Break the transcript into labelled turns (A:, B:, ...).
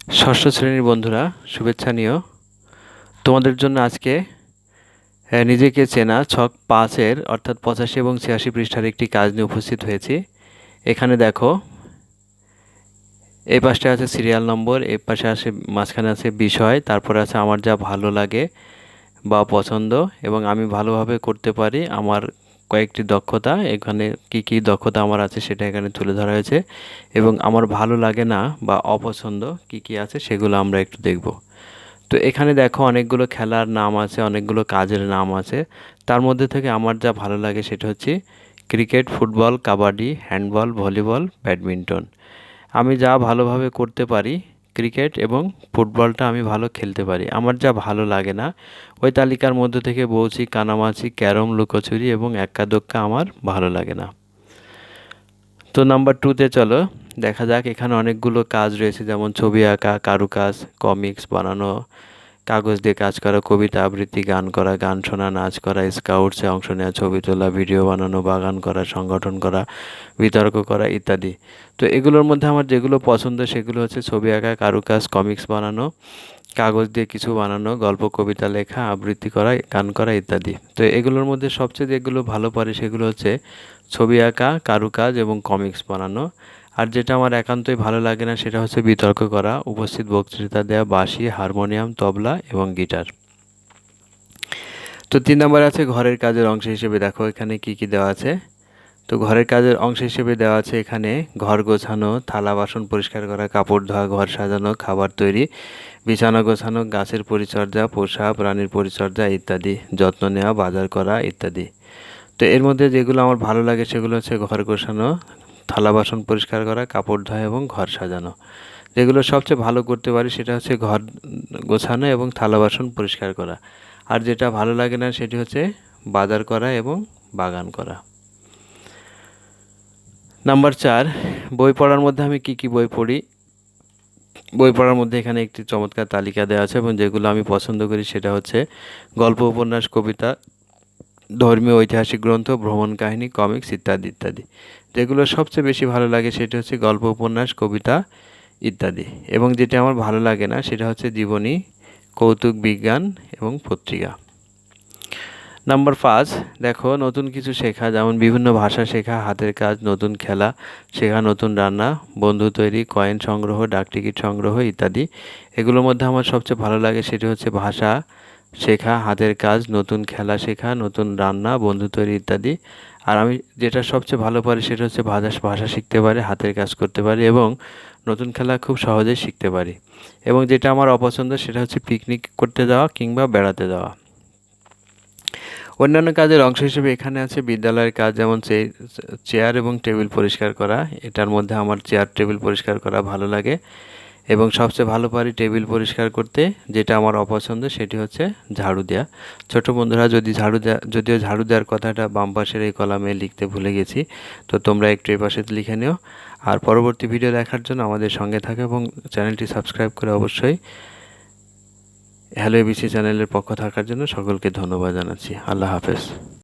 A: ষষ্ঠ শ্রেণীর বন্ধুরা, শুভেচ্ছা নিও। তোমাদের জন্য আজকে নিজেকে চেনা ছক ৫-এর অর্থাৎ ৮৫ এবং ৮৬ পৃষ্ঠার একটি কাজ নিয়ে উপস্থিত হয়েছি। এখানে দেখো, এই পাশে আছে সিরিয়াল নম্বর, এই পাশে আছে, মাঝখানে আছে বিষয়, তারপরে আছে আমার যা ভালো লাগে বা পছন্দ এবং আমি ভালোভাবে করতে পারি আমার কয়েকটি দক্ষতা। এখানে কি কি দক্ষতা আমার আছে সেটা এখানে তুলে ধরা হয়েছে এবং আমার ভালো লাগে না বা অপছন্দ কি কি আছে সেগুলো আমরা একটু দেখব। তো এখানে দেখো অনেকগুলো খেলার নাম আছে, অনেকগুলো কাজের নাম আছে। তার মধ্যে থেকে আমার যা ভালো লাগে সেটা হচ্ছে cricket, football, kabaddi, handball, volleyball, badminton. আমি যা ভালোভাবে করতে পারি, ক্রিকেট এবং ফুটবলটা আমি ভালো খেলতে পারি। আমার যা ভালো লাগে না, ওই তালিকার মধ্যে থেকে বউচি, কানামাছি, ক্যারম, লুকোচুরি এবং এক্কা দোক্কা আমার ভালো লাগে না। তো নাম্বার 2-তে চলো দেখা যাক। এখানে অনেকগুলো কাজ রয়েছে, যেমন ছবি আঁকা, কারুকাজ, কমিক্স বানানো, কাগজ দিয়ে কাজ করা, কবিতা আবৃত্তি, গান করা, গান শোনা, নাচ করা, স্কাউটসে অংশ নেওয়া, ছবি তোলা, ভিডিও বানানো, বাগান করা, সংগঠন করা, বিতর্ক করা ইত্যাদি। তো এগুলোর মধ্যে আমার যেগুলো পছন্দ সেগুলো হচ্ছে ছবি আঁকা, কারুকাজ, কমিক্স বানানো, কাগজ দিয়ে কিছু বানানো, গল্প কবিতা লেখা, আবৃত্তি করা, গান করা ইত্যাদি। তো এগুলোর মধ্যে সবচেয়ে যেগুলো ভালো পারি সেগুলো হচ্ছে ছবি আঁকা, কারুকাজ এবং কমিক্স বানানো। আর যেটা আমার একান্তই ভালো লাগে না সেটা হচ্ছে বিতর্ক করা, উপস্থিত বক্তৃতা দেওয়া, বাঁশি, হারমোনিয়াম, তবলা এবং গিটার। তো 3 নম্বর আছে ঘরের কাজের অংশ হিসেবে। দেখো এখানে কি কি দেওয়া আছে। তো ঘরের কাজের অংশ হিসেবে দেওয়া আছে এখানে ঘর গোছানো, থালা বাসন পরিষ্কার করা, কাপড় ধোয়া, ঘর সাজানো, খাবার তৈরি, বিছানা গোছানো, গাছের পরিচর্যা, পোষা প্রাণীর পরিচর্যা ইত্যাদি, যত্ন নেওয়া, বাজার করা ইত্যাদি। তো এর মধ্যে যেগুলো আমার ভালো লাগে সেগুলো হচ্ছে ঘর গোছানো, থালা বাসন পরিষ্কার করা, কাপড় ধোয়া এবং ঘর সাজানো। যেগুলো সবচেয়ে ভালো করতে পারি সেটা হচ্ছে ঘর গোছানো এবং থালা বাসন পরিষ্কার করা। আর যেটা ভালো লাগে না সেটি হচ্ছে বাজার করা এবং বাগান করা। নাম্বার 4, বই পড়ার মধ্যে আমি কি কি বই পড়ি। বই পড়ার মধ্যে এখানে একটি চমৎকার তালিকা দেওয়া আছে এবং যেগুলো আমি পছন্দ করি সেটা হচ্ছে গল্প, উপন্যাস, কবিতা, ধর্মীয় ঐতিহাসিক গ্রন্থ, ভ্রমণ কাহিনী, কমিক্স ইত্যাদি ইত্যাদি। যেগুলো সবচেয়ে বেশি ভালো লাগে সেটা হচ্ছে গল্প, উপন্যাস, কবিতা ইত্যাদি। এবং যেটা আমার ভালো লাগে না সেটা হচ্ছে জীবনী, কৌতুক, বিজ্ঞান এবং পত্রিকা। নাম্বার 5, দেখো নতুন কিছু শেখা, যেমন বিভিন্ন ভাষা শেখা, হাতের কাজ, নতুন খেলা শেখা, নতুন রান্না, বন্ধু তৈরি, কয়েন সংগ্রহ, ডাকটিকিট সংগ্রহ ইত্যাদি। এগুলোর মধ্যে আমার সবচেয়ে ভালো লাগে সেটি হচ্ছে ভাষা শেখা, হাতের কাজ, নতুন খেলা শেখা, নতুন রান্না, বন্ধু তৈরি ইত্যাদি। আর আমি যেটা সবচেয়ে ভালো পারি সেটা হচ্ছে ভাষা শিখতে পারি, হাতের কাজ করতে পারি এবং নতুন খেলা খুব সহজেই শিখতে পারি। এবং যেটা আমার অপছন্দ সেটা হচ্ছে পিকনিক করতে যাওয়া কিংবা বেড়াতে যাওয়া। অন্যান্য কাজের অংশ হিসেবে এখানে আছে বিদ্যালয়ের কাজ, যেমন চেয়ার এবং টেবিল পরিষ্কার করা। এটার মধ্যে আমার চেয়ার টেবিল পরিষ্কার করা ভালো লাগে এবং সবচেয়ে ভালো পারি টেবিল পরিষ্কার করতে। যেটা আমার অপছন্দ সেটি হচ্ছে ঝাড়ু দেওয়া। ছোট বন্ধুরা, যদিও ঝাড়ু দেওয়ার কথাটা বাম পাশের এই কলামে লিখতে ভুলে গেছি, তো তোমরা একটু এই পাশে লিখে নিও। আর পরবর্তী ভিডিও দেখার জন্য আমাদের সঙ্গে থাকো এবং চ্যানেলটি সাবস্ক্রাইব করে অবশ্যই হ্যালো এবিসি চ্যানেলের পক্ষ থাকার জন্য সকলকে ধন্যবাদ জানাচ্ছি। আল্লাহ হাফেজ।